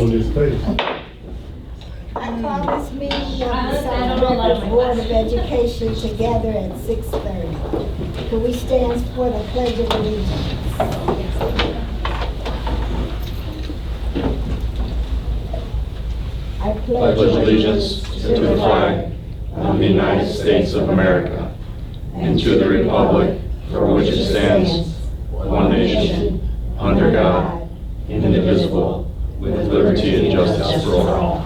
on this page. I call this meeting of the South Record Board of Education together at 6:30. Could we stand for the Pledge of Allegiance? I pledge allegiance to the flag of the United States of America and to the republic for which it stands, one nation, under God, indivisible, with liberty and justice for all.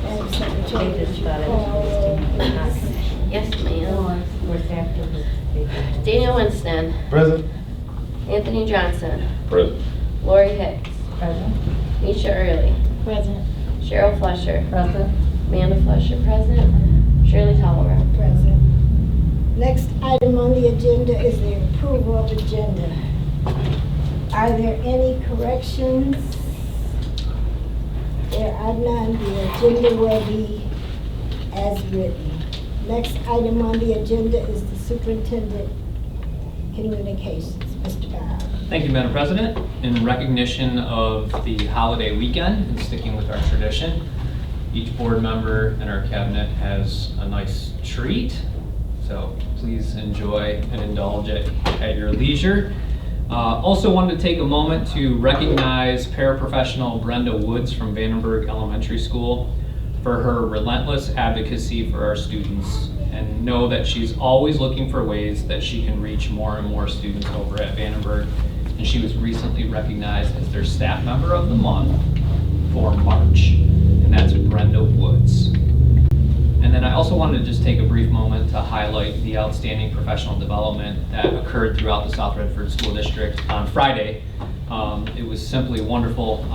Madam Secretary, would you call? Yes, ma'am. Daniel Winston. Present. Anthony Johnson. Present. Lori Hicks. Present. Misha Early. Present. Cheryl Fletcher. Present. Amanda Fletcher, present. Shirley Tolliver. Present. Next item on the agenda is the approval of agenda. Are there any corrections? There are none. The agenda will be as written. Next item on the agenda is the superintendent communications. Mr. Bob. Thank you, Madam President. In recognition of the holiday weekend and sticking with our tradition, each board member in our cabinet has a nice treat. So please enjoy and indulge it at your leisure. Also wanted to take a moment to recognize paraprofessional Brenda Woods from Vandenberg Elementary School for her relentless advocacy for our students, and know that she's always looking for ways that she can reach more and more students over at Vandenberg. And she was recently recognized as their Staff Member of the Month for March, and that's Brenda Woods. And then I also wanted to just take a brief moment to highlight the outstanding professional development that occurred throughout the South Redford School District on Friday. It was simply wonderful.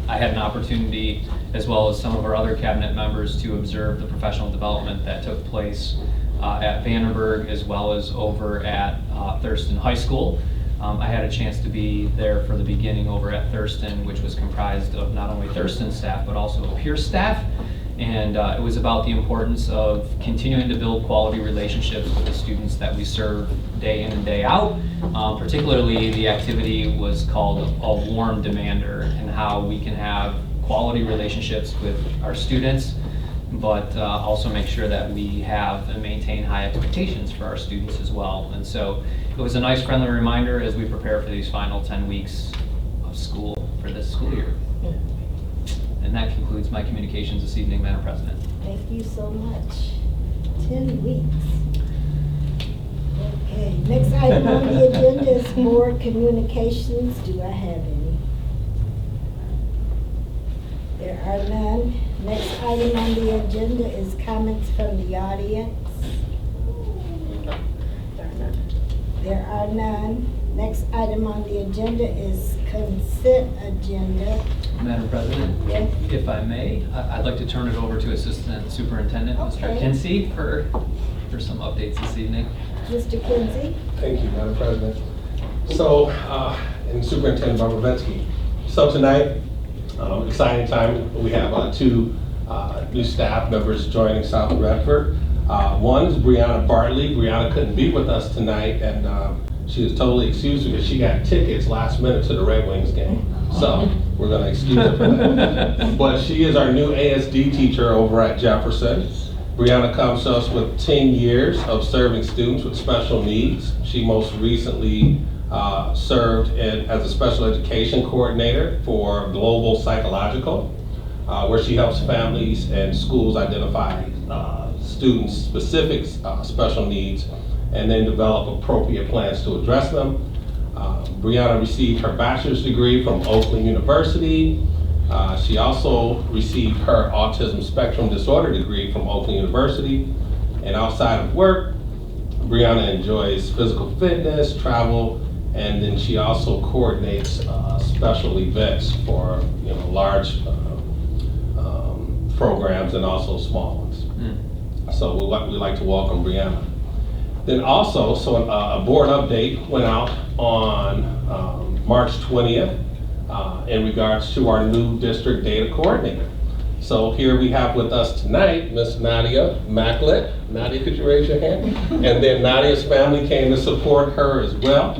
I had an opportunity, as well as some of our other cabinet members, to observe the professional development that took place at Vandenberg, as well as over at Thurston High School. I had a chance to be there for the beginning over at Thurston, which was comprised of not only Thurston staff, but also Pierce staff. And it was about the importance of continuing to build quality relationships with the students that we serve day in and day out. Particularly, the activity was called a warm demander, and how we can have quality relationships with our students, but also make sure that we have and maintain high expectations for our students as well. And so it was a nice friendly reminder as we prepare for these final 10 weeks of school for this school year. And that concludes my communications this evening, Madam President. Thank you so much. 10 weeks. Okay, next item on the agenda is board communications. Do I have any? There are none. Next item on the agenda is comments from the audience. There are none. Next item on the agenda is consent agenda. Madam President, Yes. if I may, I'd like to turn it over to Assistant Superintendent, Mr. Okay. Kinsey, for some updates this evening. Mr. Kinsey? Thank you, Madam President. So, and Superintendent Barbavetsky. So tonight, exciting time. We have two new staff members joining South Redford. One is Brianna Bartley. Brianna couldn't be with us tonight, and she was totally excused because she got tickets last minute to the Red Wings game. So we're going to excuse her for that. But she is our new ASD teacher over at Jefferson. Brianna comes to us with 10 years of serving students with special needs. She most recently served as a special education coordinator for Global Psychological, where she helps families and schools identify students' specific special needs and then develop appropriate plans to address them. Brianna received her bachelor's degree from Oakland University. She also received her autism spectrum disorder degree from Oakland University. And outside of work, Brianna enjoys physical fitness, travel, and then she also coordinates special events for large programs and also small ones. So we'd like to welcome Brianna. Then also, a board update went out on March 20th in regards to our new district data coordinator. So here we have with us tonight, Miss Nadia Macklett. Nadia, could you raise your hand? And then Nadia's family came to support her as well.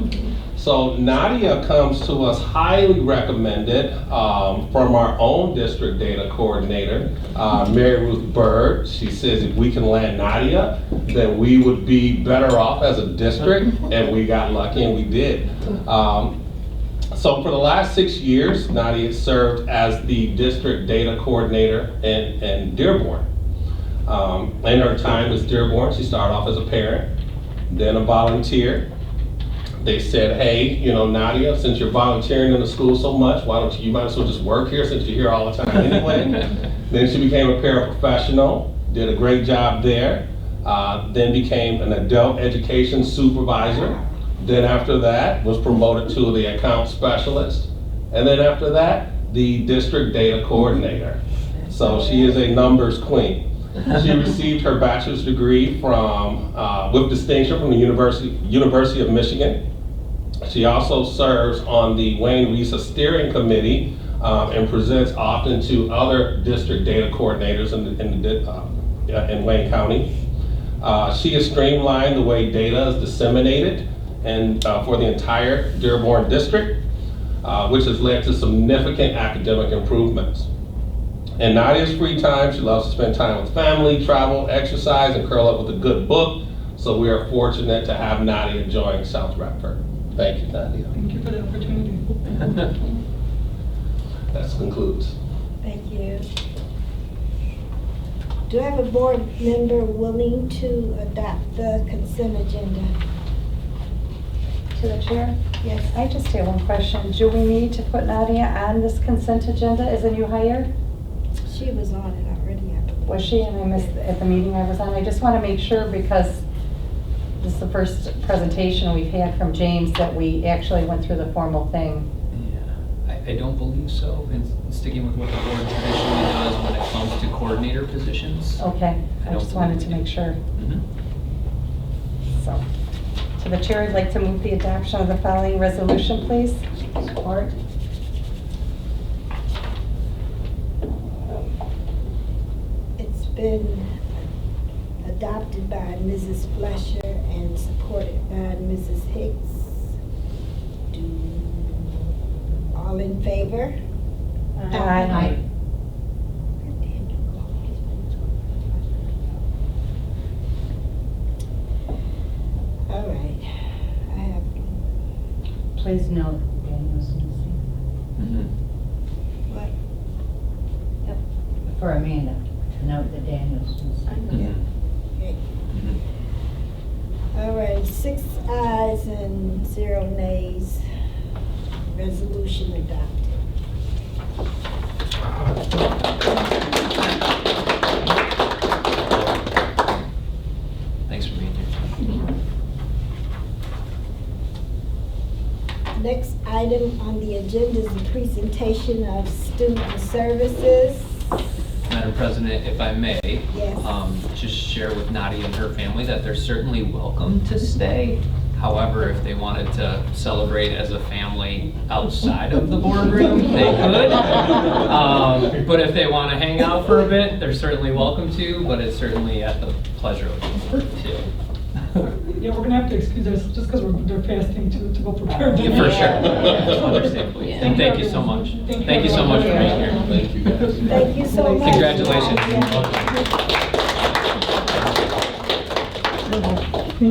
So Nadia comes to us highly recommended from our own district data coordinator, Mary Ruth Bird. She says if we can land Nadia, then we would be better off as a district, and we got lucky and we did. So for the last 6 years, Nadia served as the district data coordinator in Dearborn. In her time as Dearborn, she started off as a parent, then a volunteer. They said, hey, you know, Nadia, since you're volunteering in the school so much, why don't you might as well just work here since you're here all the time anyway. Then she became a paraprofessional, did a great job there, then became an adult education supervisor. Then after that, was promoted to the account specialist. And then after that, the district data coordinator. So she is a numbers queen. She received her bachelor's degree from, with distinction from the University of Michigan. She also serves on the Wayne Risa Steering Committee and presents often to other district data coordinators in Wayne County. She has streamlined the way data is disseminated and for the entire Dearborn district, which has led to significant academic improvements. In Nadia's free time, she loves to spend time with family, travel, exercise, and curl up with a good book. So we are fortunate to have Nadia join South Radford. Thank you, Nadia. Thank you for the opportunity. That concludes. Thank you. Do I have a board member willing to adopt the consent agenda? To the chair? Yes. I just have one question. Do we need to put Nadia on this consent agenda as a new hire? She was on it already, I believe. Was she? And I missed at the meeting I was on. I just want to make sure because this is the first presentation we've had from James that we actually went through the formal thing. Yeah, I don't believe so. And sticking with what the board traditionally does when it comes to coordinator positions. Okay, I don't just wanted to believe we make sure. Mhm. So, to the chair, I'd like to move the adoption of the following resolution, please. Support. It's been adopted by Mrs. Fletcher and supported by Mrs. Hicks. All in favor? Aye. All right, I have, Please note Daniel's missing. Mhm. what? For Amanda, note that Daniel's missing. Mhm. Okay. Mhm. All right, 6 ayes and 0 nays. Resolution adopted. Thanks for being here. Next item on the agenda is the presentation of student services. Madam President, if I may, Yes. just share with Nadia and her family that they're certainly welcome to stay. However, if they wanted to celebrate as a family outside of the boardroom, they could. But if they want to hang out for a bit, they're certainly welcome to, but it's certainly at the pleasure of the board too. Yeah, we're gonna have to excuse us just because they're fasting to go prepare. Yeah, for sure. Understandably. Yeah. And thank you so much. Thank you, Thank you so much for being here. Thank you, guys. Thank you so much. Congratulations.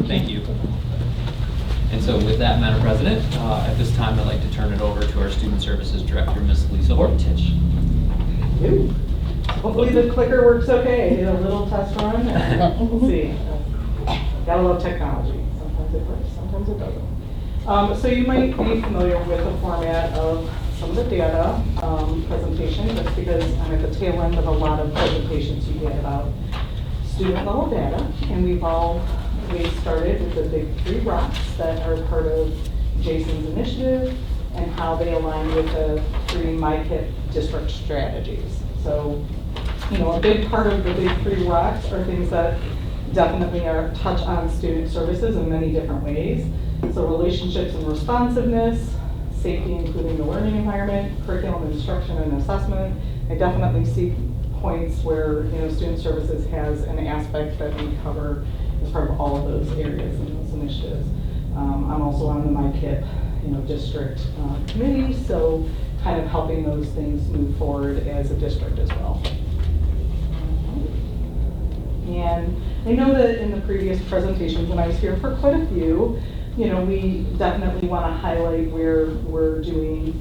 Thank you. And so with that, Madam President, at this time, I'd like to turn it over to our Student Services Director, Ms. Lisa Hortich. Hopefully the clicker works okay. I did a little test run. We'll see. Gotta love technology. Sometimes it works, sometimes it doesn't. So you might be familiar with the format of some of the data presentations. That's because I'm at the tail end of a lot of presentations you get about student level data. And we started with the big 3 rocks that are part of Jason's initiative and how they align with the 3 MyKit district strategies. So, you know, a big part of the big 3 rocks are things that definitely are touch on student services in many different ways. So relationships and responsiveness, safety including the learning environment, curriculum, instruction, and assessment. I definitely see points where, student services has an aspect that we cover as part of all of those areas and those initiatives. I'm also on the MyKIP, district committee, so kind of helping those things move forward as a district as well. And I know that in the previous presentations, when I was here for quite a few, we definitely want to highlight where we're doing,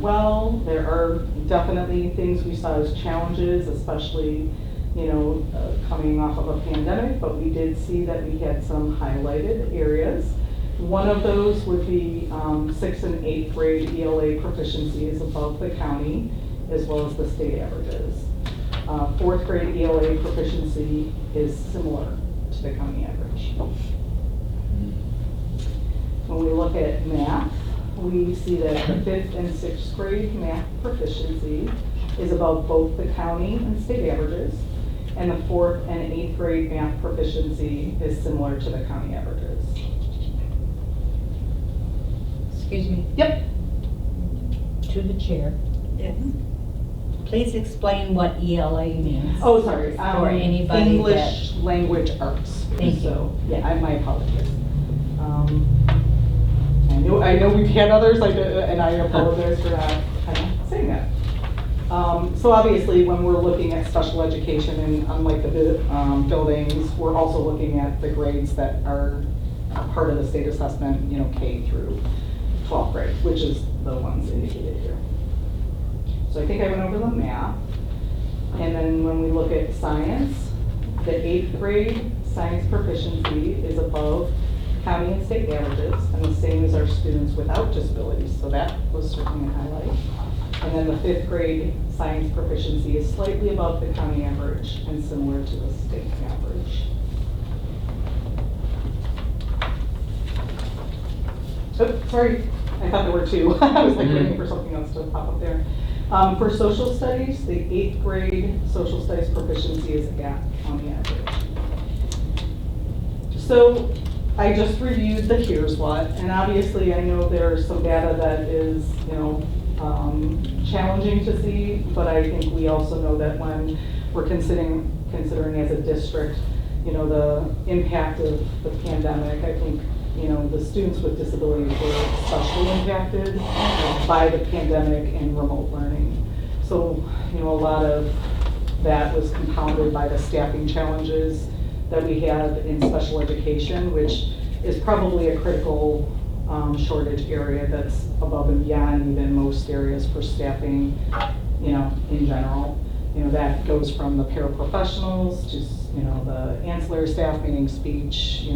well. There are definitely things we saw as challenges, especially, coming off of a pandemic, but we did see that we had some highlighted areas. One of those would be 6th and 8th grade ELA proficiency is above the county, as well as the state averages. 4th grade ELA proficiency is similar to the county average. When we look at math, we see that the 5th and 6th grade math proficiency is above both the county and state averages, and the 4th and 8th grade math proficiency is similar to the county averages. Excuse me, Yep. to the chair. Yes. Please explain what ELA means. Oh, sorry. For anybody English language arts. Thank you. So, yeah, my apologies. I know we've had others, and I apologize for not kind of saying that. So obviously, when we're looking at special education, and unlike the buildings, we're also looking at the grades that are part of the state assessment, K through 12th grade, which is the ones indicated here. So I think I went over the math. And then when we look at science, the 8th grade science proficiency is above county and state averages, and the same as our students without disabilities, so that was certainly a highlight. And then the 5th grade science proficiency is slightly above the county average and similar to the state average. Oh, sorry, I thought there were two. I was waiting for something else to pop up there. For social studies, the 8th grade social studies proficiency is at county average. So I just reviewed the here's what, and obviously I know there's some data that is, challenging to see, but I think we also know that when we're considering as a district, the impact of the pandemic, I think, the students with disabilities were especially impacted by the pandemic and remote learning. So, a lot of that was compounded by the staffing challenges that we have in special education, which is probably a critical shortage area that's above and beyond even most areas for staffing, in general. That goes from the paraprofessionals to, the ancillary staff, meaning speech,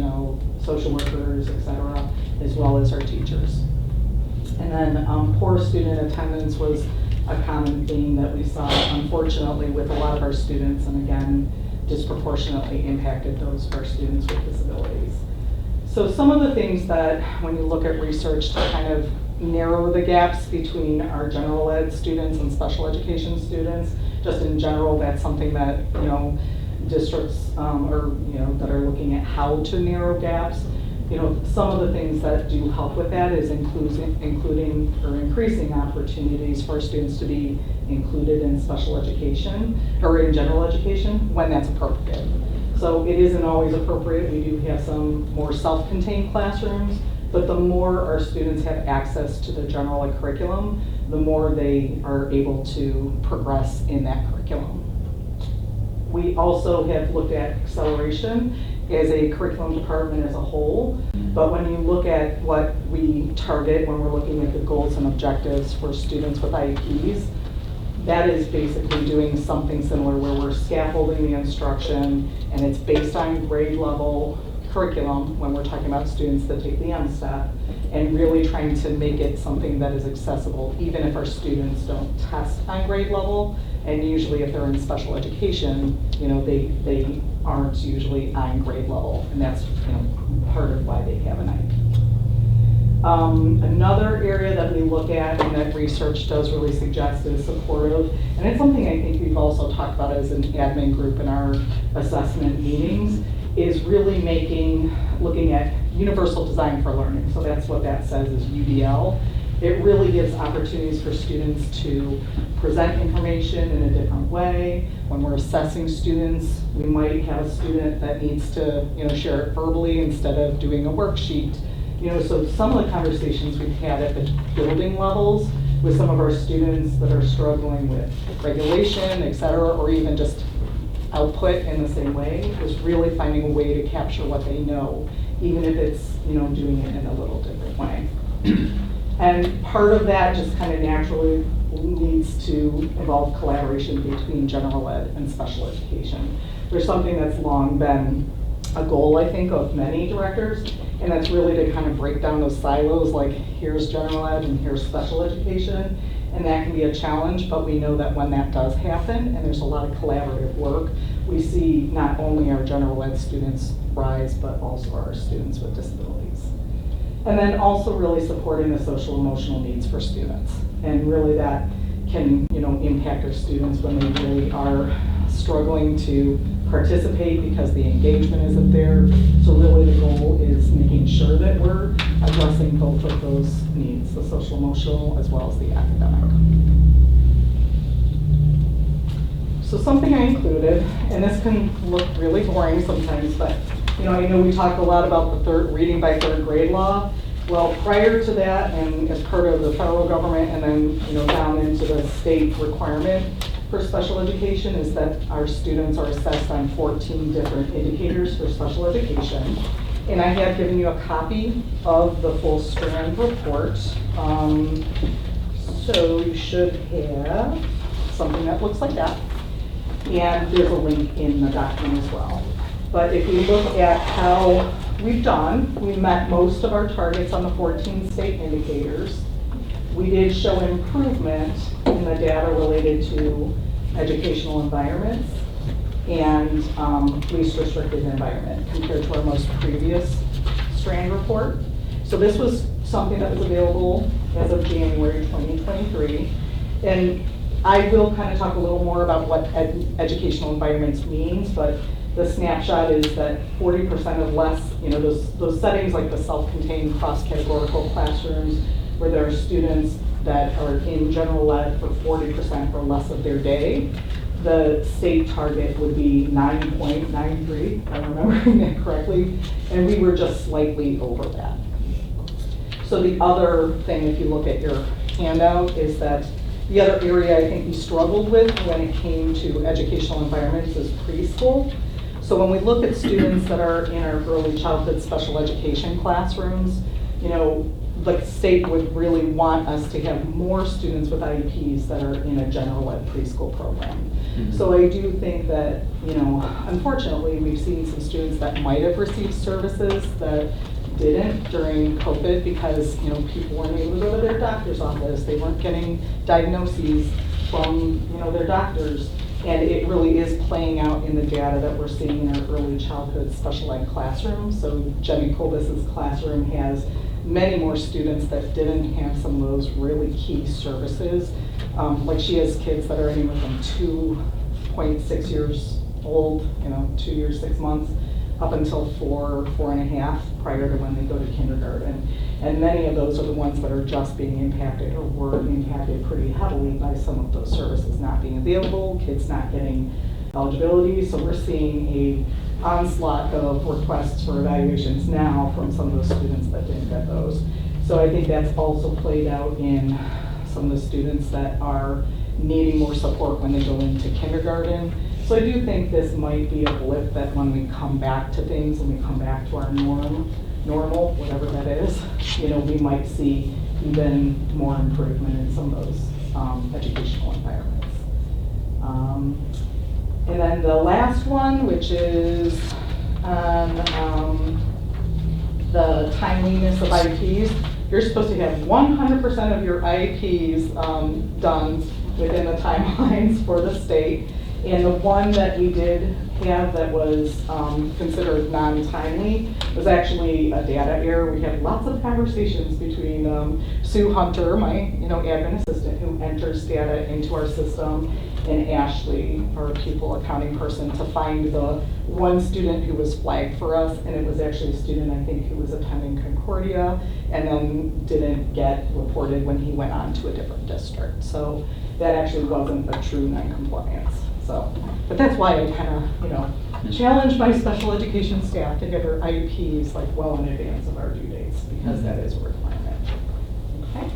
social workers, et cetera, as well as our teachers. And then poor student attendance was a common theme that we saw, unfortunately, with a lot of our students, and again, disproportionately impacted those of our students with disabilities. So some of the things that, when you look at research to kind of narrow the gaps between our general ed students and special education students, just in general, that's something that, districts that are looking at how to narrow gaps. Some of the things that do help with that is including or increasing opportunities for students to be included in special education or in general education when that's appropriate. So it isn't always appropriate. We do have some more self-contained classrooms, but the more our students have access to the general ed curriculum, the more they are able to progress in that curriculum. We also have looked at acceleration as a curriculum department as a whole, but when you look at what we target when we're looking at the goals and objectives for students with IEPs, that is basically doing something similar where we're scaffolding the instruction and it's based on grade level curriculum when we're talking about students that take the M step, and really trying to make it something that is accessible even if our students don't test on grade level. And usually if they're in special education, they aren't usually on grade level, and that's part of why they have an IEP. Another area that we look at and that research does really suggest is supportive, and it's something I think we've also talked about as an admin group in our assessment meetings, is really looking at universal design for learning. So that's what that says is UDL. It really gives opportunities for students to present information in a different way. When we're assessing students, we might have a student that needs to, share it verbally instead of doing a worksheet. So some of the conversations we've had at the building levels with some of our students that are struggling with regulation, et cetera, or even just output in the same way, was really finding a way to capture what they know, even if it's, doing it in a little different way. And part of that just kind of naturally needs to involve collaboration between general ed and special education. There's something that's long been a goal, I think, of many directors, and that's really to kind of break down those silos, like here's general ed and here's special education, and that can be a challenge, but we know that when that does happen, and there's a lot of collaborative work, we see not only our general ed students rise, but also our students with disabilities. And then also really supporting the social emotional needs for students. And really that can, impact our students when they really are struggling to participate because the engagement isn't there. So really the goal is making sure that we're addressing both of those needs, the social emotional as well as the academic. So something I included, and this can look really boring sometimes, but I know we talk a lot about the reading by third grade law. Well, prior to that, and as part of the federal government, and then down into the state requirement for special education, is that our students are assessed on 14 different indicators for special education. And I have given you a copy of the full strand report. So you should have something that looks like that. And there's a link in the document as well. But if we look at how we've done, we met most of our targets on the 14 state indicators. We did show improvement in the data related to educational environments and least restricted environment compared to our most previous strand report. So this was something that was available as of January 2023. And I will kind of talk a little more about what educational environments means, but the snapshot is that 40% of less, those settings like the self-contained cross-categorical classrooms where there are students that are in general ed for 40% or less of their day, the state target would be 9.93, if I'm remembering that correctly, and we were just slightly over that. So the other thing, if you look at your handout, is that the other area I think we struggled with when it came to educational environments is preschool. So when we look at students that are in our early childhood special education classrooms, the state would really want us to have more students with IEPs that are in a general ed preschool program. Mm-hmm. So I do think that, unfortunately, we've seen some students that might have received services that didn't during COVID because, people weren't able to go to their doctor's office. They weren't getting diagnoses from, their doctors. And it really is playing out in the data that we're seeing in our early childhood special ed classrooms. So Jenny Kobus's classroom has many more students that didn't have some of those really key services. Like she has kids that are anywhere from 2.6 years old, 2 years, 6 months, up until 4.5 prior to when they go to kindergarten. And many of those are the ones that are just being impacted or were impacted pretty heavily by some of those services not being available, kids not getting eligibility. So we're seeing a onslaught of requests for evaluations now from some of those students that didn't get those. So I think that's also played out in some of the students that are needing more support when they go into kindergarten. So I do think this might be a blip that when we come back to things and we come back to our normal, whatever that is, we might see even more improvement in some of those educational environments. And then the last one, which is the timeliness of IEPs. You're supposed to have 100% of your IEPs done within the timelines for the state. And the one that we did have that was considered non-timely was actually a data error. We had lots of conversations between Sue Hunter, my admin assistant, who enters data into our system, and Ashley, our pupil accounting person, to find the one student who was flagged for us, and it was actually a student, I think, who was attending Concordia, and then didn't get reported when he went on to a different district. So that actually wasn't a true non-compliance. So, but that's why I kind of, challenge my special education staff to get their IEPs like well in advance of our due dates, because that is a requirement. Okay.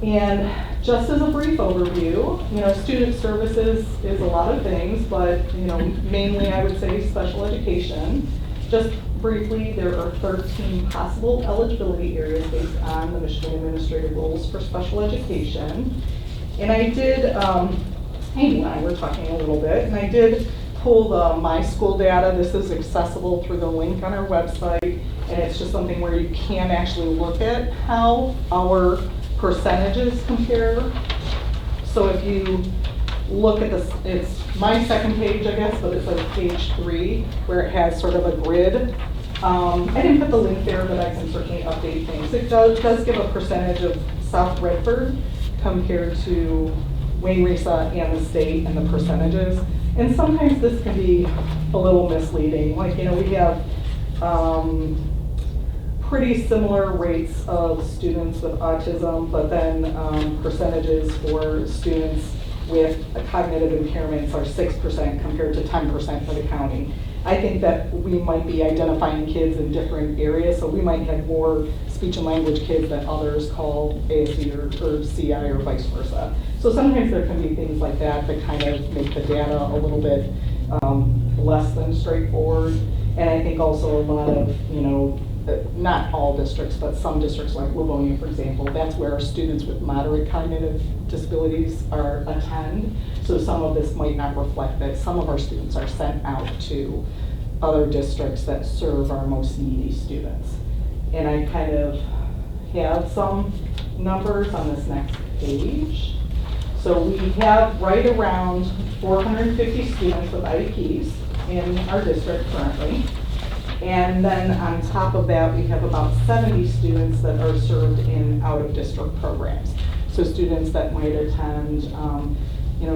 And just as a brief overview, student services is a lot of things, but mainly I would say special education. Just briefly, there are 13 possible eligibility areas based on the Michigan Administrative Rules for special education. And I did, Amy and I were talking a little bit, and I did pull the My School data. This is accessible through the link on our website, and it's just something where you can actually look at how our percentages compare. So if you look at this, it's my second page, I guess, but it's like page 3, where it has sort of a grid. I didn't put the link there, but I can certainly update things. It does give a percentage of South Redford compared to Wayne Risa and the state and the percentages. And sometimes this can be a little misleading. Like, we have pretty similar rates of students with autism, but then percentages for students with cognitive impairments are 6% compared to 10% for the county. I think that we might be identifying kids in different areas, so we might have more speech and language kids that others call ASD or CI or vice versa. So sometimes there can be things like that that kind of make the data a little bit less than straightforward. And I think also a lot of, not all districts, but some districts like Livonia, for example, that's where our students with moderate cognitive disabilities attend. So some of this might not reflect that. Some of our students are sent out to other districts that serve our most needy students. And I kind of have some numbers on this next page. So we have right around 450 students with IEPs in our district currently. And then on top of that, we have about 70 students that are served in out-of-district programs. So students that might attend,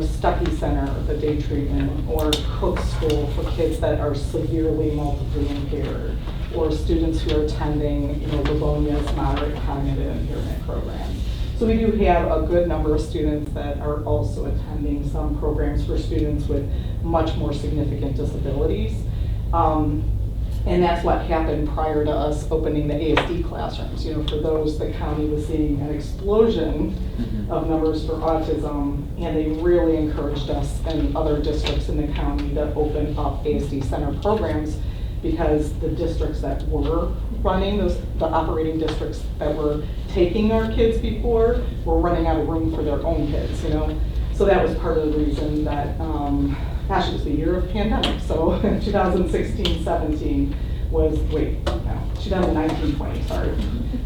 Stuckey Center, the day treatment, or Cook School for kids that are severely multiply impaired, or students who are attending, Livonia's moderate cognitive impairment program. So we do have a good number of students that are also attending some programs for students with much more significant disabilities. And that's what happened prior to us opening the ASD classrooms. For those, the county was seeing an explosion of numbers for autism, and they really encouraged us and other districts in the county to open up ASD center programs, because the districts that were running, the operating districts that were taking our kids before were running out of room for their own kids, So that was part of the reason that, gosh, it was the year of pandemic. So 2016-17 was, 2019-20, sorry,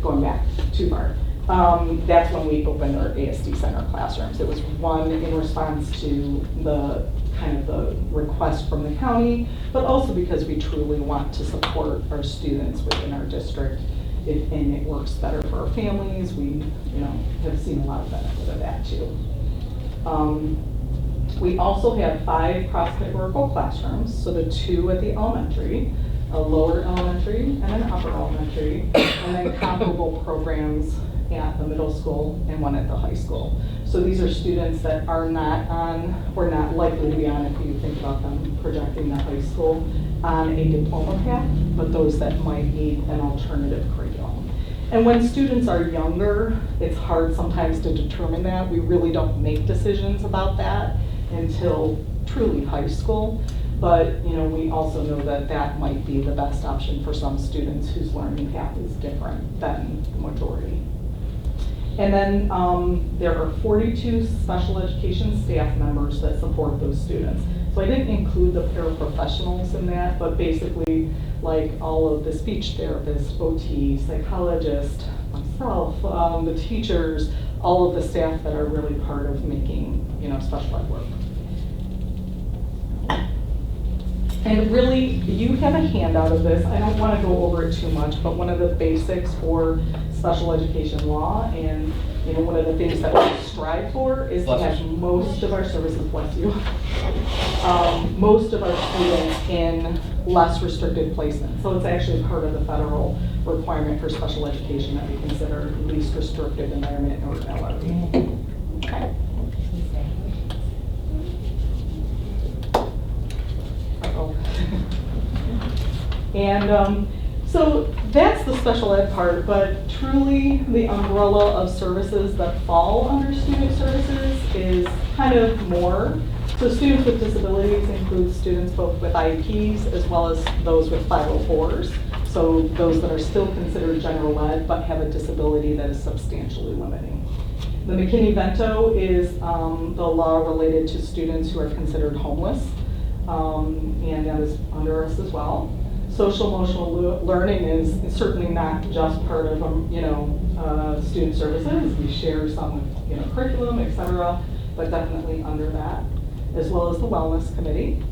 going back too far. That's when we opened our ASD center classrooms. It was one in response to the kind of the request from the county, but also because we truly want to support our students within our district. And it works better for our families. We, have seen a lot of benefit of that too. We also have 5 cross-categorical classrooms, so the 2 at the elementary, a lower elementary and an upper elementary, and then comparable programs at the middle school and one at the high school. So these are students that are not on, or not likely to be on, if you think about them projecting the high school, on a diploma path, but those that might need an alternative curriculum. And when students are younger, it's hard sometimes to determine that. We really don't make decisions about that until truly high school. But we also know that that might be the best option for some students whose learning path is different than the majority. And then there are 42 special education staff members that support those students. So I didn't include the paraprofessionals in that, but basically like all of the speech therapists, OT, psychologists, myself, the teachers, all of the staff that are really part of making, special ed work. And really, you have a handout of this. I don't want to go over it too much, but one of the basics for special education law and one of the things that we strive for is to have most of our services, bless you, most of our students in less restricted placement. So it's actually part of the federal requirement for special education that we consider least restrictive environment or LRE. Okay. And so that's the special ed part, but truly the umbrella of services that fall under student services is kind of more. So students with disabilities include students both with IEPs as well as those with 504s. So those that are still considered general ed but have a disability that is substantially limiting. The McKinney-Vento is the law related to students who are considered homeless, and that is under us as well. Social emotional learning is certainly not just part of student services. We share some with curriculum, et cetera, but definitely under that, as well as the wellness committee.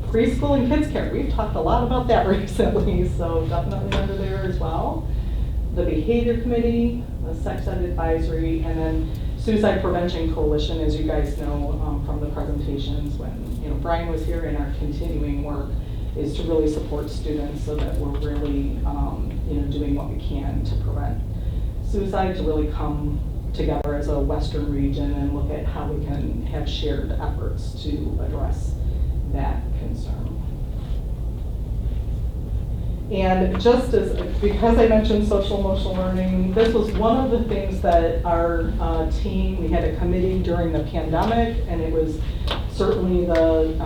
Preschool and kids care, we've talked a lot about that recently, so definitely under there as well. The behavior committee, the sex ed advisory, and then suicide prevention coalition, as you guys know from the presentations when Brian was here, in our continuing work is to really support students so that we're really doing what we can to prevent suicide, to really come together as a Western region and look at how we can have shared efforts to address that concern. And just as, because I mentioned social emotional learning, this was one of the things that our team, we had a committee during the pandemic, and it was certainly the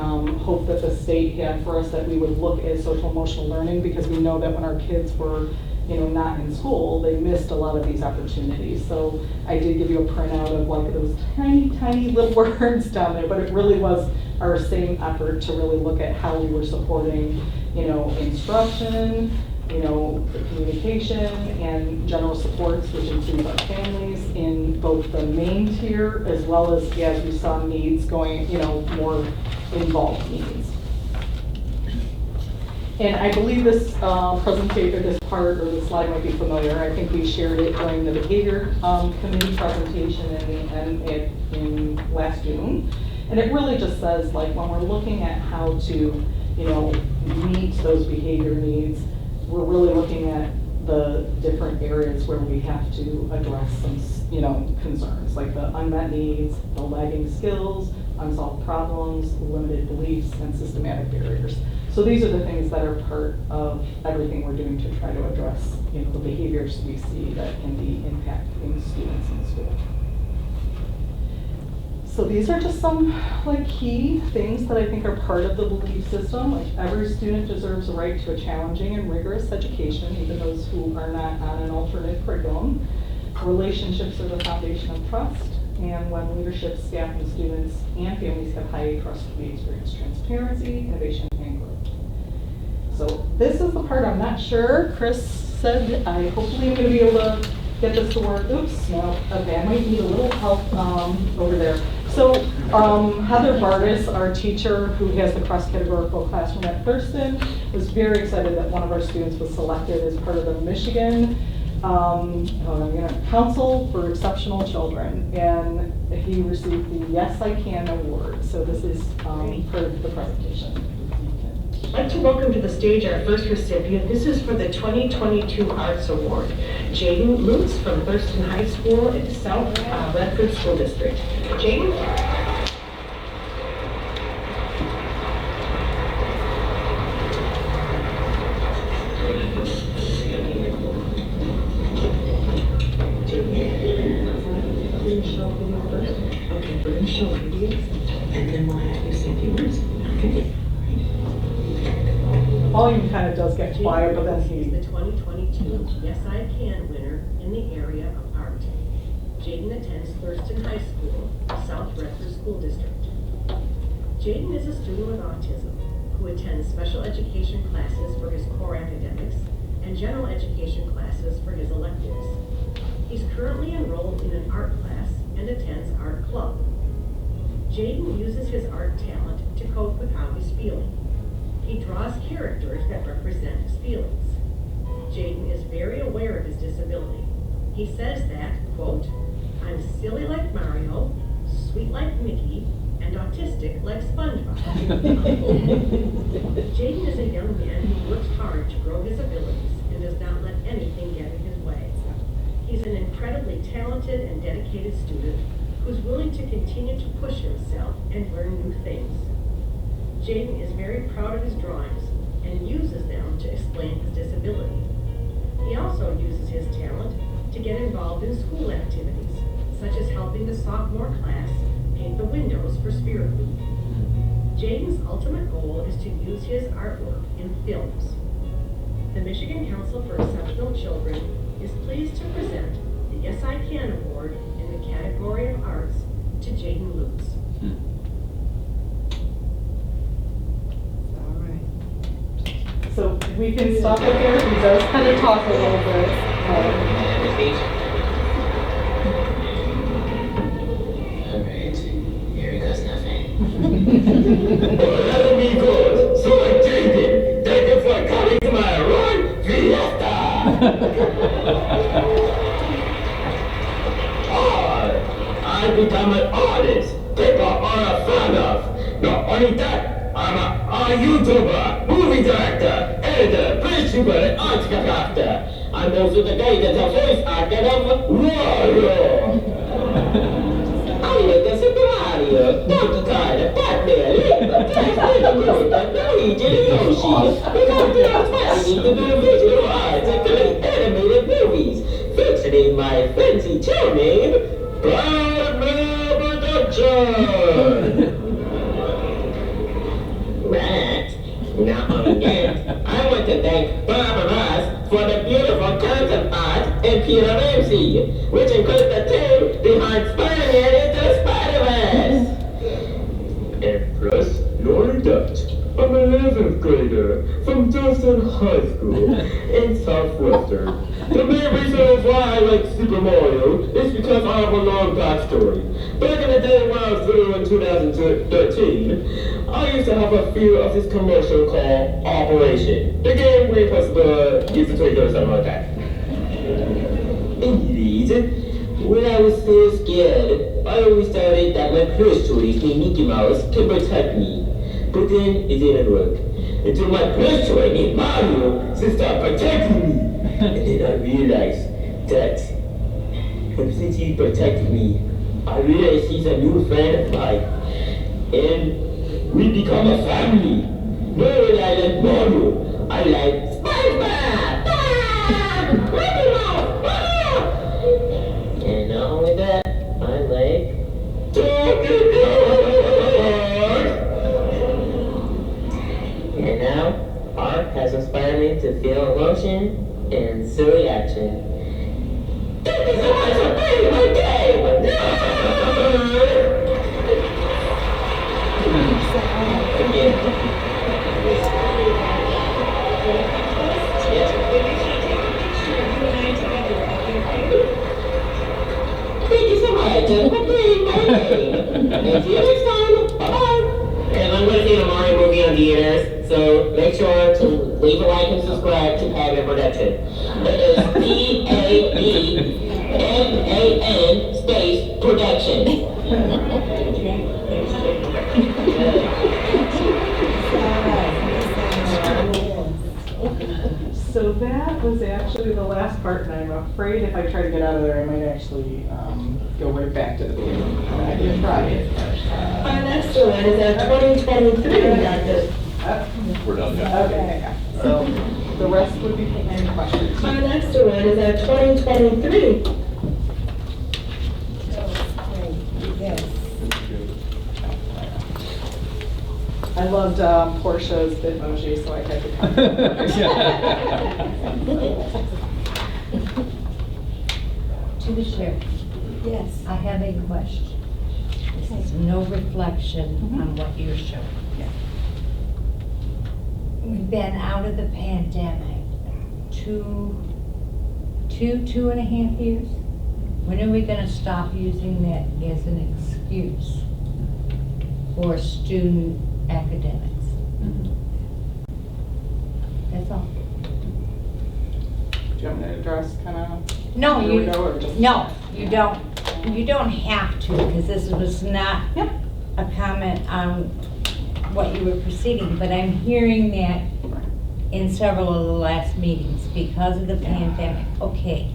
hope that the state had for us that we would look at social emotional learning, because we know that when our kids were not in school, they missed a lot of these opportunities. So I did give you a printout of like those tiny, tiny little words down there, but it really was our same effort to really look at how we were supporting, instruction, communication and general supports, which includes our families in both the main tier as well as we saw needs going, more involved needs. And I believe this presentation, this part or this slide might be familiar. I think we shared it during the behavior committee presentation in last June. And it really just says, like, when we're looking at how to, meet those behavior needs, we're really looking at the different areas where we have to address some, concerns, like the unmet needs, the lagging skills, unsolved problems, limited beliefs, and systematic barriers. So these are the things that are part of everything we're doing to try to address, the behaviors we see that can be impacting students in school. So these are just some key things that I think are part of the belief system. Like, every student deserves a right to a challenging and rigorous education, even those who are not on an alternate curriculum. Relationships are the foundation of trust, and when leadership, staff, and students and families have high trust, we experience transparency, innovation, and growth. So this is the part I'm not sure. Chris said I hopefully am going to be able to get this to work. Oops, no, okay, I might need a little help over there. So Heather Bardis, our teacher who has the cross-categorical classroom at Thurston, was very excited that one of our students was selected as part of the Michigan Council for Exceptional Children, and he received the Yes I Can award. So this is part of the presentation. I'd like to welcome to the stage our first recipient. This is for the 2022 Arts Award. Jaden Lutz from Thurston High School in South Redford School District. Jaden? Okay, we're going to show videos, and then we'll have you say a few words. Okay. Volume kind of does get quiet, but then he's the 2022 Yes I Can winner in the area of art. Jaden attends Thurston High School, South Redford School District. Jaden is a student with autism who attends special education classes for his core academics and general education classes for his electives. He's currently enrolled in an art class and attends art club. Jaden uses his art talent to cope with how he's feeling. He draws characters that represent his feelings. Jaden is very aware of his disability. He says that, quote, "I'm silly like Mario, sweet like Mickey, and autistic like SpongeBob." Jaden is a young man who works hard to grow his abilities and does not let anything get in his way. He's an incredibly talented and dedicated student who's willing to continue to push himself and learn new things. Jaden is very proud of his drawings and uses them to explain his disability. He also uses his talent to get involved in school activities, such as helping the sophomore class paint the windows for Spirit Week. Jaden's ultimate goal is to use his artwork in films. The Michigan Council for Exceptional Children is pleased to present the Yes I Can Award in the category of arts to Jaden Lutz. All right. So we can stop it there. He does kind of talk a little bit. Alright, here he goes nothing. Let me go. So I take it. Thank you for coming to my run fiesta. I become an artist. People are a fan of. Not only that, I'm a YouTuber, movie director, editor, principal, and art crafter. I'm also the guy that's a voice actor of Wario. I like the Super Mario, Donkey Kong, Batman, Link, Transformer, Luigi, and Yoshi. Because they are planning to do visual arts and create animated movies, featuring my fancy show name, Batman Production. Right. Not only that, I want to thank Bob Ross for the beautiful concept art and Peter Ramsey, which includes the team behind Spider-Man Into the Spider-Verse. And plus, not only that, I'm an 11th grader from Dawson High School in Southwestern. The main reason why I like Super Mario is because I have a long backstory. Back in the day when I was little in 2013, I used to have a fear of this commercial called Operation. The game where you're supposed to use the Twitter or something like that. Indeed, when I was so scared, I always thought that my plush toys named Mickey Mouse could protect me. But then it didn't work. Until my plush toy named Mario started protecting me. And then I realized that since he protected me, I realized he's a new friend of mine. And we become a family. No, I like Mario. I like SpongeBob. Mickey Mouse. And not only that, I like Donkey Kong. And now, art has inspired me to feel emotion and silly action. Thank you so much for playing my game! Thank you so much for playing my game. And see you next time. Bye-bye. And I'm going to see the Mario movie on theaters, so make sure to leave a like and subscribe to Batman Production. It is BABMAN space production. So that was actually the last part, and I'm afraid if I try to get out of there, I might actually go right back to the beginning. I did try it. Our next one is our 2023 Dr. We're done. Okay, so the rest would be any questions. Our next one is our 2023. Yes. I loved Portia's Bitmoji, so I had to come. To the chair, Yes. I have a question. This is no reflection on what you're showing. We've been out of the pandemic two and a half years. When are we gonna stop using that as an excuse for student academics? That's all. Do you want me to address kind of? No, Here we go, or just- no, you don't. You don't have to, because this was not Yeah. a comment on what you were proceeding, but I'm hearing that in several of the last meetings because of the pandemic. Okay,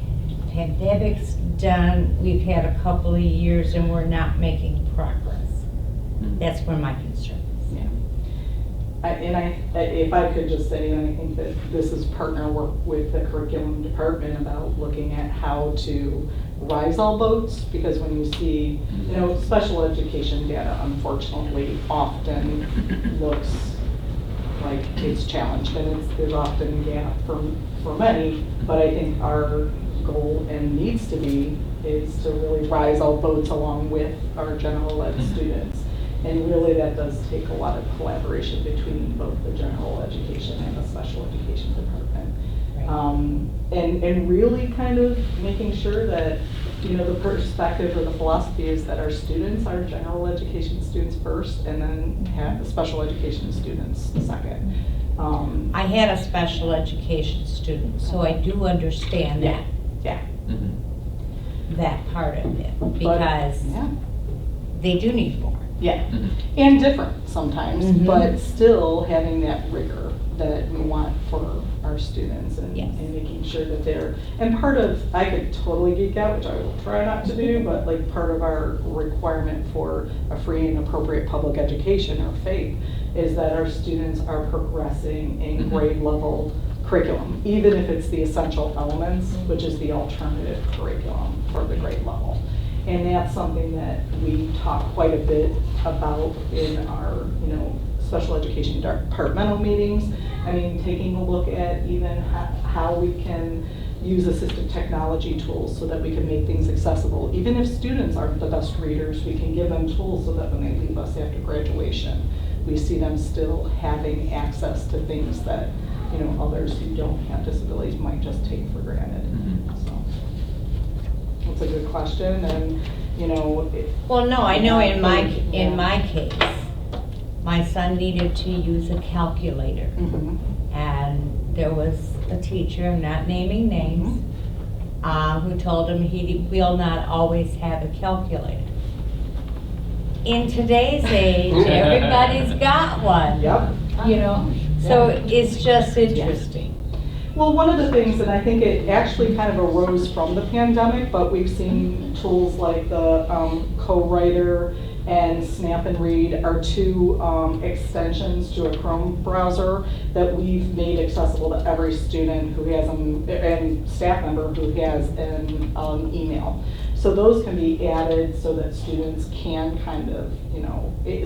pandemic's done, we've had a couple of years and we're not making progress. That's where my concern is. If I could just say, and I think that this is partner work with the curriculum department about looking at how to rise all boats, because when you see, special education data unfortunately often looks like it's challenged, and there's often a gap for many, but I think our goal and needs to be is to really rise all boats along with our general ed students. And really that does take a lot of collaboration between both the general education and the special education department. And really kind of making sure that, the perspective or the philosophy is that our students are general education students first, and then have the special education students second. I had a special education student, so I do understand that. Yeah. That part of it, because Yeah. they do need more. Yeah, and different sometimes, Mhm. but still having that rigor that we want for our students, and, Yes. and making sure that they're, and part of, I could totally geek out, which I will try not to do, but like part of our requirement for a free and appropriate public education or FAPE is that our students are progressing in grade level curriculum, even if it's the essential elements, which is the alternative curriculum for the grade level. And that's something that we talk quite a bit about in our, special education departmental meetings. I mean, taking a look at even how we can use assistive technology tools so that we can make things accessible. Even if students aren't the best readers, we can give them tools so that when they leave us after graduation, we see them still having access to things that, others who don't have disabilities might just take for granted. So. It's a good question, and, Well, no, I know in my case, my son needed to use a calculator. Mhm. And there was a teacher, I'm not naming names, who told him he will not always have a calculator. In today's age, everybody's got one. Yep. So it's just interesting. Well, one of the things, and I think it actually kind of arose from the pandemic, but we've seen tools like the Co-Writer and Snap and Read are two extensions to a Chrome browser that we've made accessible to every student who has and staff member who has an email. So those can be added so that students can kind of,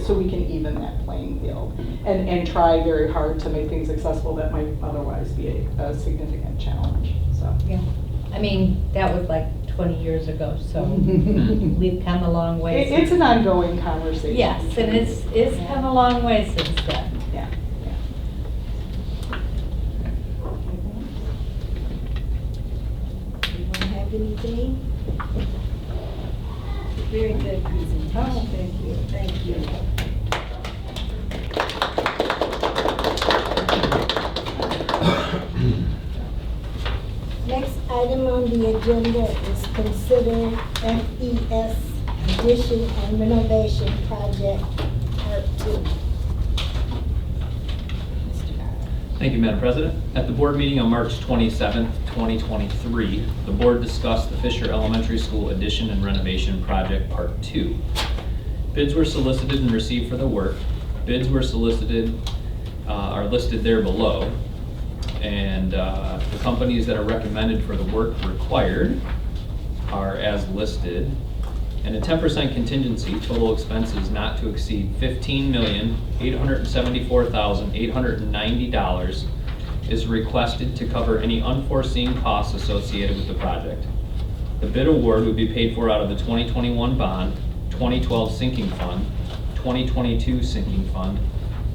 so we can even that playing field and try very hard to make things accessible that might otherwise be a significant challenge, so. Yeah. I mean, that was like 20 years ago, so we've come a long way. It's an ongoing conversation. Yes, and it's come a long way since then. Yeah. You don't have anything? Very good presentation. Oh, thank you, thank you. Next item on the agenda is consider FES addition and renovation project part 2. Thank you, Madam President. At the board meeting on March 27th, 2023, the board discussed the Fisher Elementary School addition and renovation project part 2. Bids were solicited and received for the work. Bids were solicited, are listed there below. And the companies that are recommended for the work required are as listed. And a 10% contingency, total expenses not to exceed $15,874,890 is requested to cover any unforeseen costs associated with the project. The bid award would be paid for out of the 2021 bond, 2012 sinking fund, 2022 sinking fund,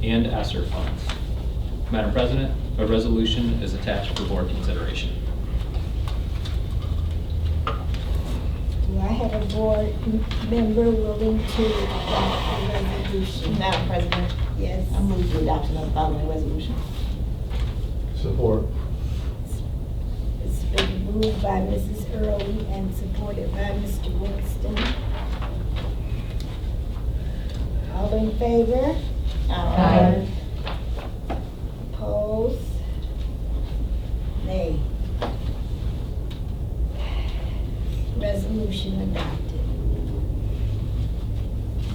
and ESSER funds. Madam President, a resolution is attached for board consideration. have a board member willing to adopt the resolution? Madam President, Yes. I move the adoption of the following resolution. Support. It's been moved by Mrs. Early and supported by Mr. Winston. All in favor? Aye. Opposed? Nay. Resolution adopted.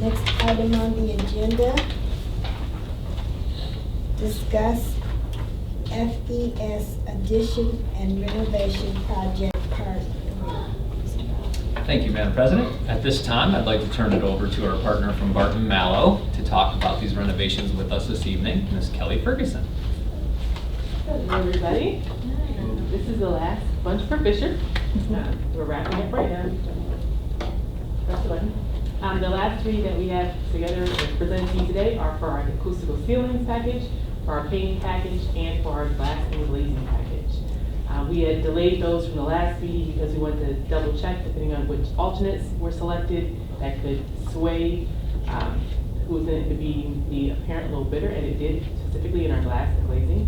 Next item on the agenda, discuss FES addition and renovation project part 3. Thank you, Madam President. At this time, I'd like to turn it over to our partner from Barton Mallow to talk about these renovations with us this evening, Ms. Kelly Ferguson. Hello, everybody. This is the last bunch for Fisher. We're wrapping up right now. Press the button. The last 3 that we have together presented to you today are for our acoustical ceilings package, for our painting package, and for our glass and glazing package. We had delayed those from the last meeting because we wanted to double check depending on which alternates were selected that could sway who was going to be the apparent low bidder, and it did specifically in our glass and glazing.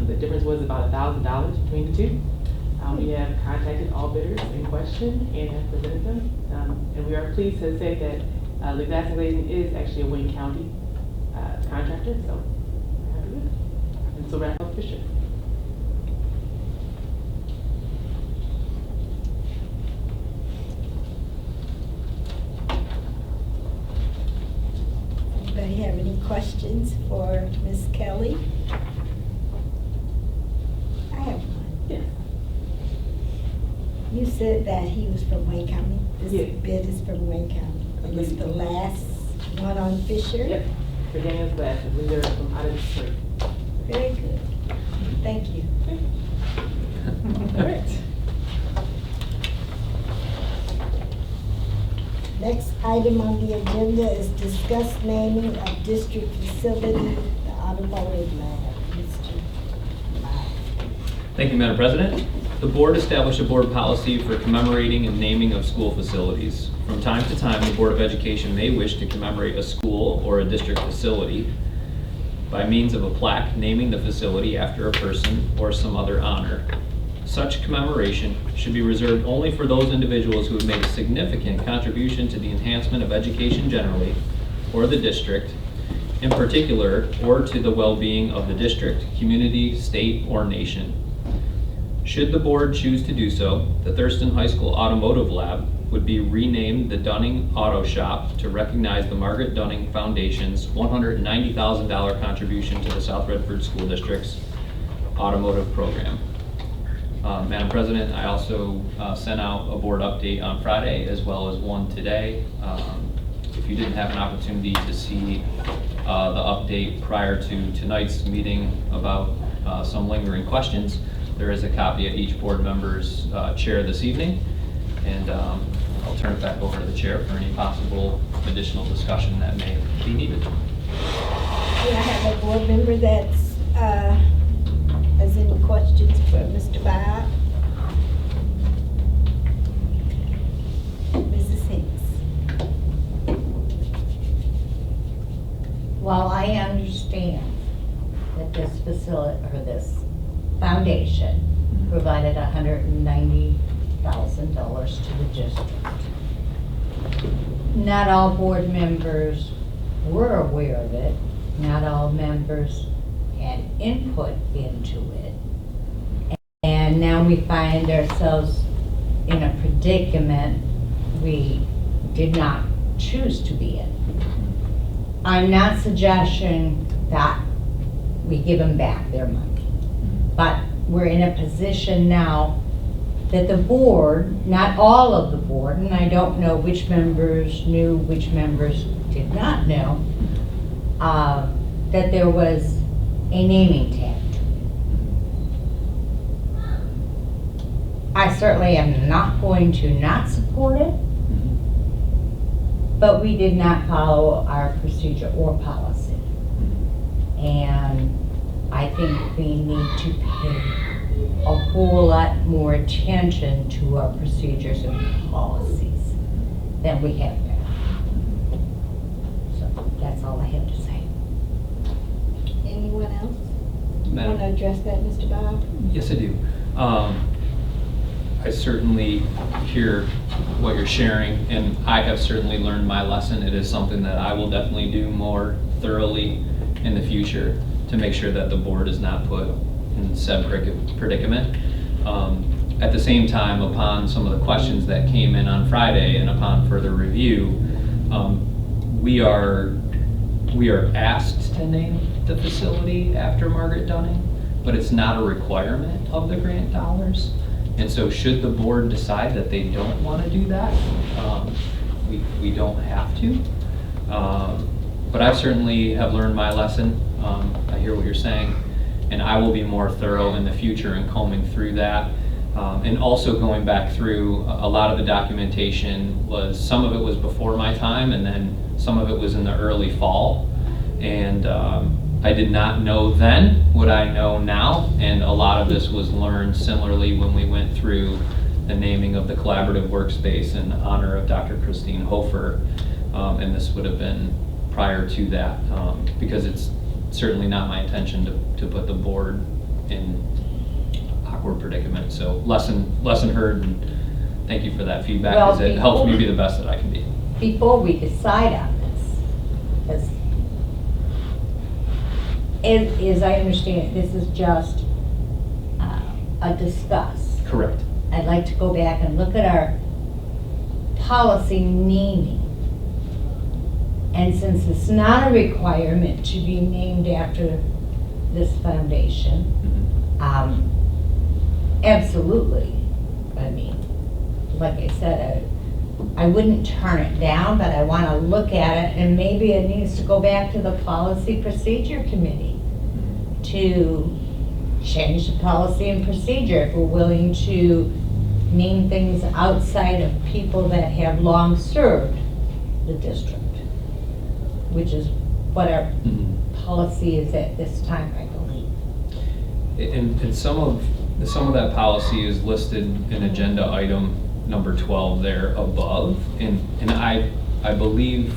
The difference was about $1,000 between the two. We have contacted all bidders in question and have presented them. And we are pleased to say that the glass and glazing is actually a Wayne County contractor, so we're happy with it. And so wrap up Fisher. Anybody have any questions for Ms. Kelly? I have one. Yes. You said that he was from Wayne County? This Yes. bid is from Wayne County. And it's the last one on Fisher? Yep. For Daniel's glass, I believe they're from out of Detroit. Very good. Thank you. All right. Next item on the agenda is discuss naming of district facility, the automotive lab. Mr. Lyle. Thank you, Madam President. The board established a board policy for commemorating and naming of school facilities. From time to time, the Board of Education may wish to commemorate a school or a district facility by means of a plaque naming the facility after a person or some other honor. Such commemoration should be reserved only for those individuals who have made a significant contribution to the enhancement of education generally, or the district in particular, or to the well-being of the district, community, state, or nation. Should the board choose to do so, the Thurston High School Automotive Lab would be renamed the Dunning Auto Shop to recognize the Margaret Dunning Foundation's $190,000 contribution to the South Redford School District's automotive program. Madam President, I also sent out a board update on Friday as well as one today. If you didn't have an opportunity to see the update prior to tonight's meeting about some lingering questions, there is a copy at each board member's chair this evening. And I'll turn it back over to the chair for any possible additional discussion that may be needed. We have a board member that's, has any questions for Mr. Bob? Mrs. Hicks. While I understand that this facility, or this foundation provided $190,000 to the district, not all board members were aware of it. Not all members had input into it. And now we find ourselves in a predicament we did not choose to be in. I'm not suggesting that we give them back their money, but we're in a position now that the board, not all of the board, and I don't know which members knew, which members did not know, that there was a naming tag. I certainly am not going to not support it, but we did not follow our procedure or policy. And I think we need to pay a whole lot more attention to our procedures and policies. then we have that. So that's all I have to say. Anyone else? Madam- Want to address that, Mr. Bob? Yes, I do. I certainly hear what you're sharing, and I have certainly learned my lesson. It is something that I will definitely do more thoroughly in the future to make sure that the board is not put in said predicament. At the same time, upon some of the questions that came in on Friday and upon further review, we are asked to name the facility after Margaret Dunning, but it's not a requirement of the grant dollars. And so should the board decide that they don't want to do that, we don't have to. But I certainly have learned my lesson. I hear what you're saying, and I will be more thorough in the future in combing through that. And also going back through a lot of the documentation some of it was before my time, and then some of it was in the early fall. And I did not know then what I know now, and a lot of this was learned similarly when we went through the naming of the collaborative workspace in honor of Dr. Christine Hofer, and this would have been prior to that, because it's certainly not my intention to put the board in awkward predicament. So lesson heard, and thank you for that feedback, Well, because it helps me be the best that I can be. Before we decide on this, because as I understand it, this is just a discuss. Correct. I'd like to go back and look at our policy naming. And since it's not a requirement to be named after this foundation, absolutely. I mean, like I said, I wouldn't turn it down, but I want to look at it, and maybe it needs to go back to the Policy Procedure Committee to change the policy and procedure if we're willing to name things outside of people that have long served the district, which is what our policy is at this time, I believe. And some of that policy is listed in agenda item number 12 there above, and I believe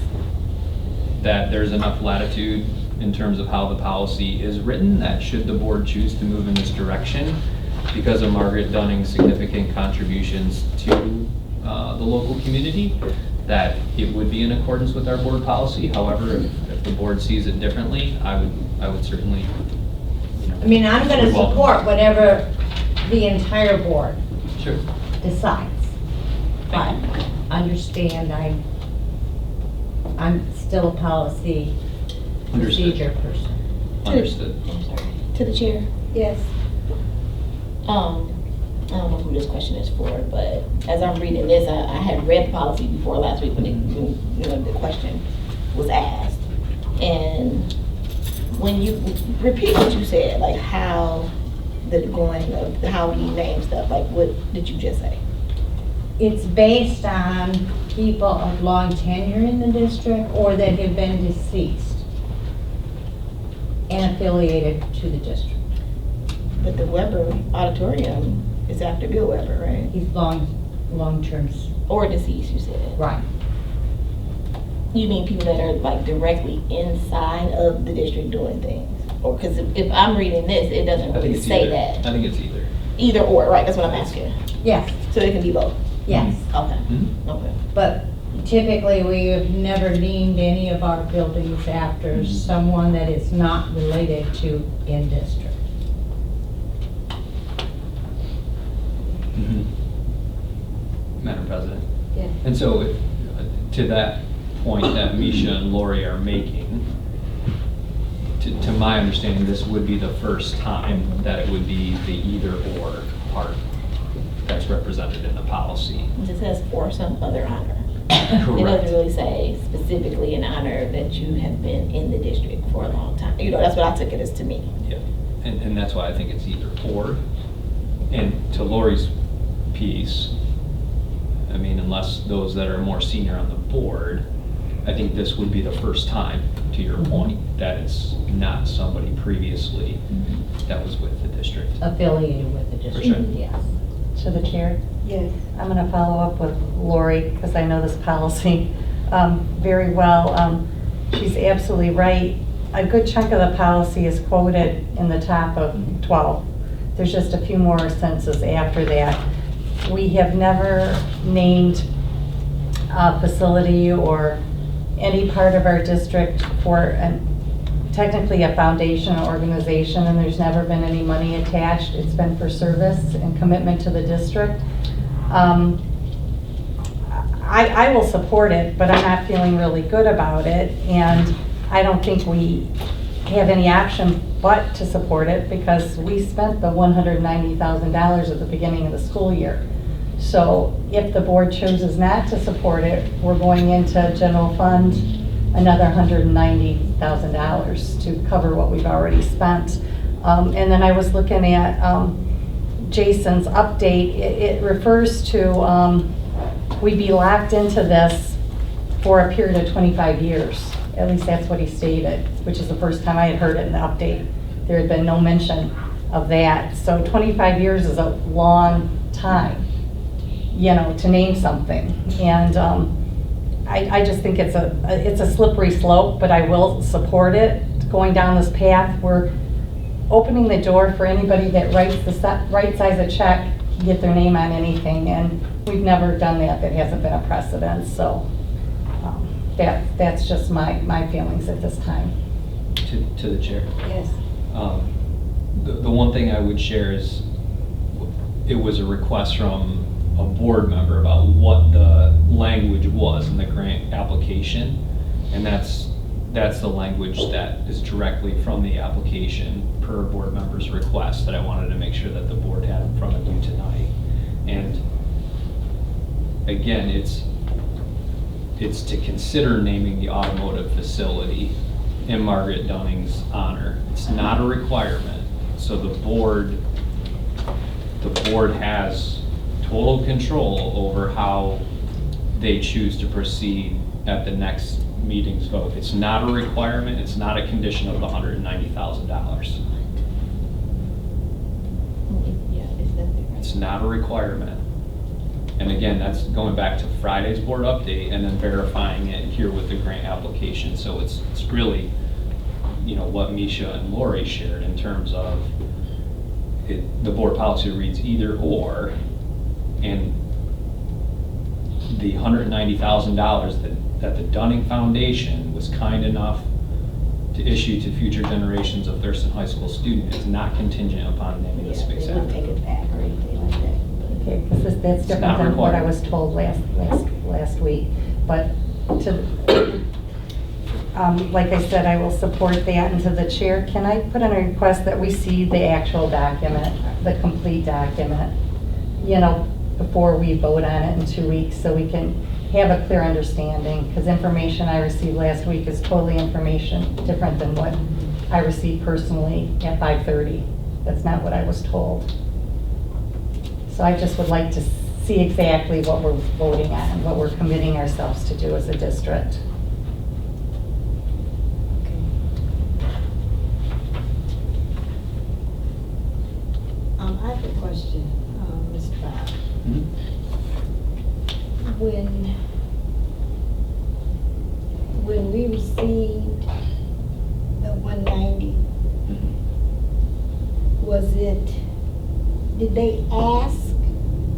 that there's enough latitude in terms of how the policy is written that should the board choose to move in this direction because of Margaret Dunning's significant contributions to the local community, that it would be in accordance with our board policy. However, if the board sees it differently, I would certainly, I mean, I'm going to support whatever the entire board Sure. decides. But understand, I'm still a policy procedure person. Understood. I'm sorry. To the chair. Yes. I don't know who this question is for, but as I'm reading this, I had read the policy before last week when the question was asked. And when you repeat what you said, like how how we name stuff, like what did you just say? It's based on people of long tenure in the district or that have been deceased and affiliated to the district. But the Weber Auditorium is after Bill Weber, right? He's long-term. Or deceased, you said. Right. You mean people that are like directly inside of the district doing things? Or, because if I'm reading this, it doesn't I think really it's say either. that. I think it's either. Either or, right, that's what I'm asking. Yes, So it can be both? yes. Okay, Mhm. okay. But typically, we have never named any of our buildings after someone that is not related to in district. Madam President. Yeah. And so, to that point that Misha and Lori are making, to my understanding, this would be the first time that it would be the either or part that's represented in the policy. It says for some other honor. It Correct. doesn't really say specifically in honor that you have been in the district for a long time. That's what I took it as to me. Yeah, and that's why I think it's either or. And to Lori's piece, I mean, unless those that are more senior on the board, I think this would be the first time, to your point, that it's not somebody previously that was with the district. Affiliated with the district, sure. yes. to the chair. Yes. I'm going to follow up with Lori because I know this policy very well. She's absolutely right. A good chunk of the policy is quoted in the top of 12. There's just a few more sentences after that. We have never named a facility or any part of our district for technically a foundation or organization, and there's never been any money attached. It's been for service and commitment to the district. I will support it, but I'm not feeling really good about it, and I don't think we have any option but to support it because we spent the $190,000 at the beginning of the school year. So if the board chooses not to support it, we're going into general fund another $190,000 to cover what we've already spent. And then I was looking at Jason's update. It refers to we'd be locked into this for a period of 25 years. At least that's what he stated, which is the first time I had heard it in the update. There had been no mention of that. So 25 years is a long time, you know, to name something. And I just think it's a slippery slope, but I will support it. Going down this path, we're opening the door for anybody that writes the right size of check to get their name on anything, and we've never done that. That hasn't been a precedent. So that's just my feelings at this time. To the chair. Yes. The one thing I would share is it was a request from a board member about what the language was in the grant application, and that's the language that is directly from the application per board member's request that I wanted to make sure that the board had in front of you tonight. And again, it's to consider naming the automotive facility in Margaret Dunning's honor. It's not a requirement. So the board has total control over how they choose to proceed at the next meeting's vote. It's not a requirement. It's not a condition of the $190,000. It's not a requirement. And again, that's going back to Friday's board update and then verifying it here with the grant application. So it's really, you know, what Misha and Lori shared in terms of the board policy reads either or, and the $190,000 that the Dunning Foundation was kind enough to issue to future generations of Thurston High School students is not contingent upon naming the space They wouldn't take it back or anything like that. Okay, because that's different than what I was told last week. But like I said, I will support that. And to the chair, can I put in a request that we see the actual document, the complete document, you know, before we vote on it in 2 weeks, so we can have a clear understanding? Because information I received last week is totally information different than what I received personally at 5:30. That's not what I was told. So I just would like to see exactly what we're voting on and what we're committing ourselves to do as a district. I have a question, Mr. Bob. When we received the 190, did they ask,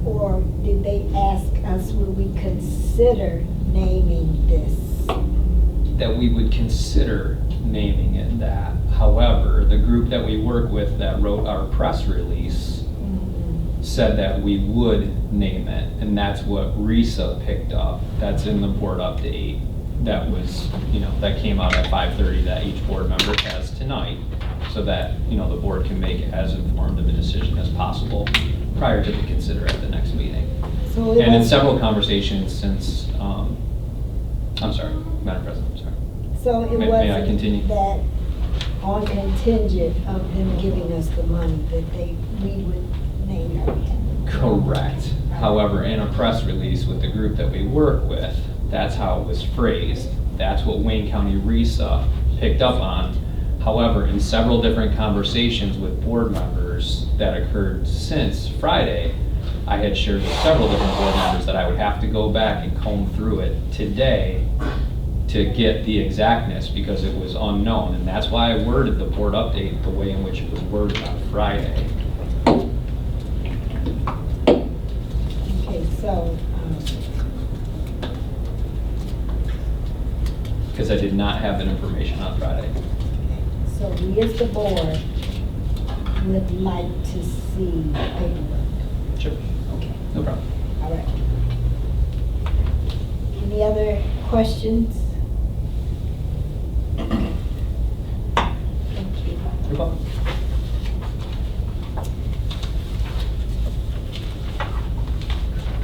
or did they ask us would we consider naming this? That we would consider naming it that. However, the group that we work with that wrote our press release said that we would name it, and that's what RISA picked up. That's in the board update. That was, you know, that came out at 5:30 that each board member has tonight, so that, you know, the board can make as informed of a decision as possible prior to the consider at the next meeting. So and in several conversations since, I'm sorry, Madam President, I'm sorry. So it May I continue? wasn't that on contingent of them giving us the money that we would name our candidate? Correct. However, in a press release with the group that we work with, that's how it was phrased. That's what Wayne County RISA picked up on. However, in several different conversations with board members that occurred since Friday, I had shared with several different board members that I would have to go back and comb through it today to get the exactness because it was unknown. And that's why I worded the board update the way in which it was worded on Friday. Okay, so, Because I did not have that information on Friday. so we as the board would like to see paperwork. Sure. Okay, No problem. all right. Any other questions? Thank you. You're welcome.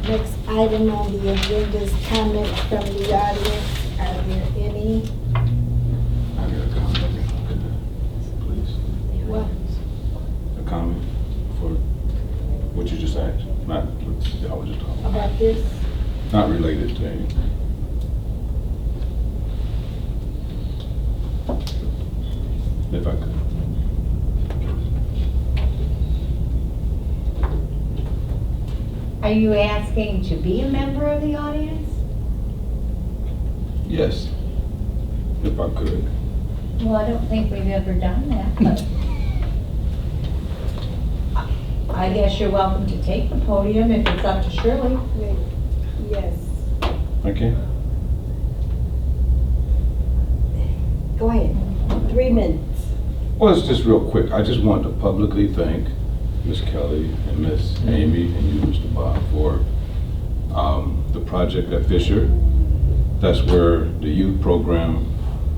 Next item on the agenda is comments from the audience. Are there any? I got a comment, please. What? A comment for what you just asked, not what y'all were just talking about. About this? Not related to anything. If I could. Are you asking to be a member of the audience? Yes, if I could. Well, I don't think we've ever done that, but I guess you're welcome to take the podium if it's up to Shirley. Wait, yes. Okay. Go ahead. 3 minutes. Well, it's just real quick. I just want to publicly thank Miss Kelly and Miss Amy and you, Mr. Bob, for the project at Fisher. That's where the youth program,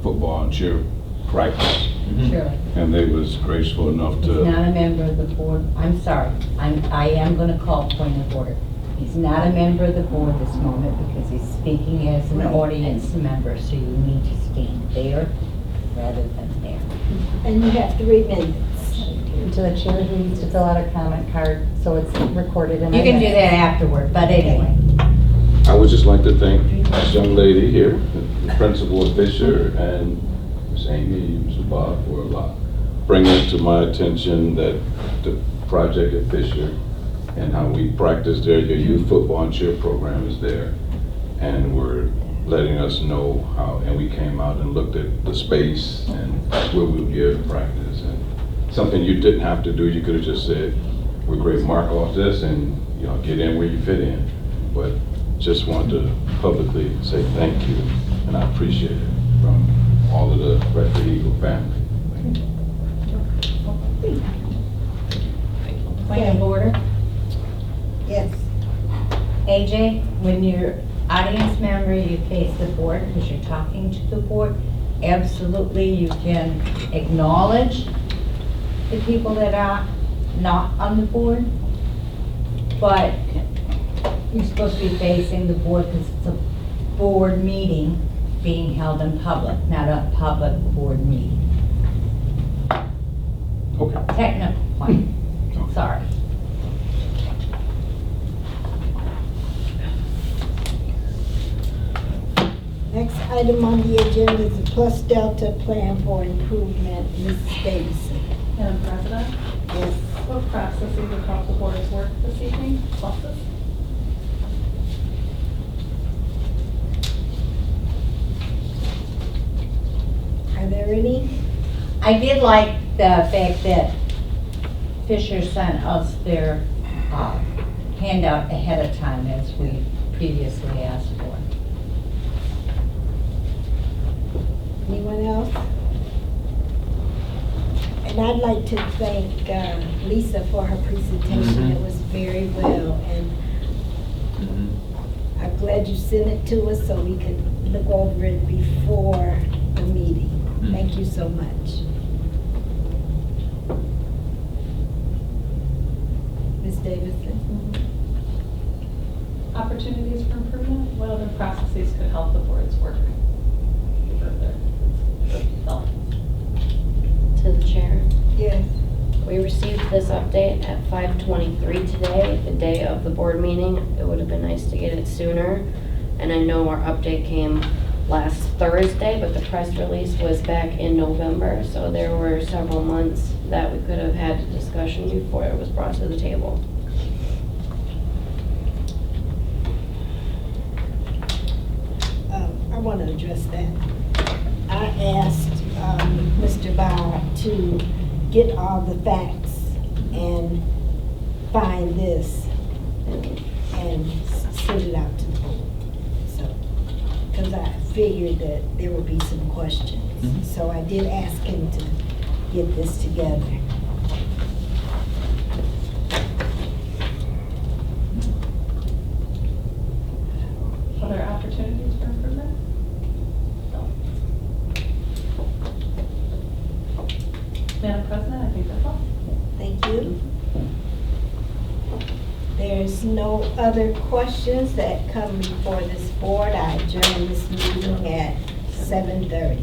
football and cheer practice. Shirley. And they was graceful enough He's to, not a member of the board. I'm sorry. I am going to call point of order. He's not a member of the board this moment because he's speaking as an audience member, so you need to stand there rather than there. And you have 3 minutes. To the chair who needs to fill out a comment card, so it's recorded in. You can do that afterward, but anyway. I would just like to thank this young lady here, the principal of Fisher, and Miss Amy and Mr. Bob for bringing it to my attention that the project at Fisher and how we practice there, your youth football and cheer program is there. And we're letting us know how, and we came out and looked at the space and where we'll give practice. And something you didn't have to do, you could have just said, we're great, mark off this and get in where you fit in. But just wanted to publicly say thank you, and I appreciate it from all of the rest of the Eagle family. Point of order. Yes. AJ, when you're audience member, you face the board because you're talking to the board. Absolutely, you can acknowledge the people that are not on the board, but you're supposed to be facing the board because it's a board meeting being held in public, not a public board meeting. Okay. Technical point, sorry. Next item on the agenda is the Plus Delta Plan for Improvement. Mrs. Davidson. Madam President, Yes. what processes across the board's work this evening? Pluses? Are there any? I did like the fact that Fisher sent us their handout ahead of time as we previously asked for. Anyone else? And I'd like to thank Lisa for her presentation. It was very well, and I'm glad you sent it to us so we could look over it before the meeting. Thank you so much. Ms. Davidson? Opportunities for improvement? What other processes could help the board's work further? To the chair. Yes. We received this update at 5:23 today, the day of the board meeting. It would have been nice to get it sooner. And I know our update came last Thursday, but the press release was back in November, so there were several months that we could have had a discussion before it was brought to the table. want to address that. I asked Mr. Bauer to get all the facts and find this and send it out to the board. So, because I figured that there would be some questions. Mhm. So I did ask him to get this together. Other opportunities for improvement? Madam President, I think that's all. Thank you. There's no other questions that come before this board. I adjourn this meeting at 7:30.